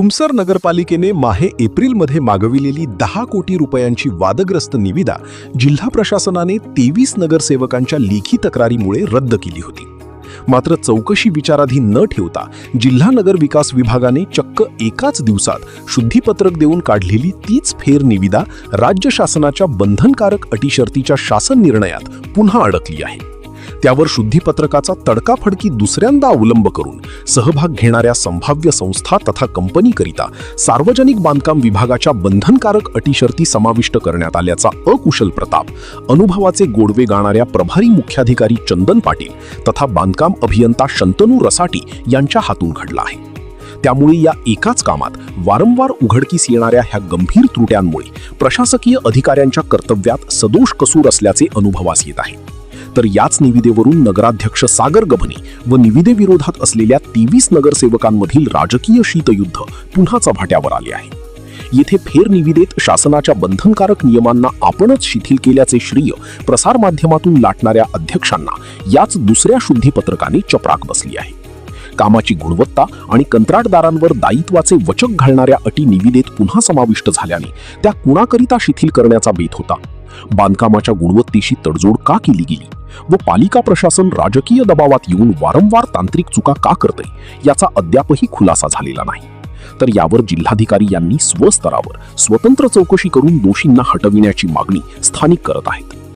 तुमसर नगरपालिकेने माहे एप्रिलमध्ये मागविलेली 10 कोटी रुपयांची वादग्रस्त निविदा जिल्हा प्रशासनाने 23 नगरसेवकांच्या लेखी तक्रारीमुळे रद्द केली होती. मात्र चौकशी विचाराधीन न ठेवता जिल्हा नगर विकास विभागाने चक्क एकाच दिवसात शुद्धीपत्रक देऊन काढलेली तीच फेर निविदा राज्य शासनाच्या बंधनकारक अटीशर्तीच्या शासन निर्णयात पुन्हा अडकली आहे. त्यावर शुद्धीपत्रकाचा तडकाफडकी दुसऱ्यांदा अवलंब करून सहभाग घेणाऱ्या संभाव्य संस्था तथा कंपनीकरिता सार्वजनिक बांधकाम विभागाच्या बंधनकारक अटीशर्ती समाविष्ट करण्यात आल्याचा अकुशल प्रताप अनुभवाचे गोडवे गाणाऱ्या प्रभारी मुख्याधिकारी चंदन पाटील तथा बांधकाम अभियंता शंतनू रसाटी यांच्या हातून घडला आहे. त्यामुळे या एकाच कामात वारंवार उघडकीस येणाऱ्या ह्या गंभीर त्रुट्यांमुळे प्रशासकीय अधिकाऱ्यांच्या कर्तव्यात सदोष कसूर असल्याचे अनुभवास येत आहे. तर याच निविदेवरून नगराध्यक्ष सागर गभनी व निविदेविरोधात असलेल्या 23 नगरसेवकांमधील राजकीय शीतयुद्ध पुन्हा चव्हाट्यावर आले आहे. येथे फेर निविदेत शासनाच्या बंधनकारक नियमांना आपणच शिथिल केल्याचे श्रेय प्रसारमाध्यमातून लाटणाऱ्या अध्यक्षांना याच दुसऱ्या शुद्धीपत्रकाने चपराक बसली आहे. कामाची गुणवत्ता आणि कंत्राटदारांवर दायित्वाचे वचक घालणाऱ्या अटी निविदेत पुन्हा समाविष्ट झाल्याने त्या कुणाकरिता शिथिल करण्याचा बेत होता, बांधकामाच्या गुणवत्तेशी तडजोड का केली गेली व पालिका प्रशासन राजकीय दबावात येऊन वारंवार तांत्रिक चुका का करते याचा अद्यापही खुलासा झालेला नाही. तर यावर जिल्हाधिकारी यांनी स्वस्तरावर स्वतंत्र चौकशी करून दोषींना हटविण्याची मागणी स्थानिक करत आहेत.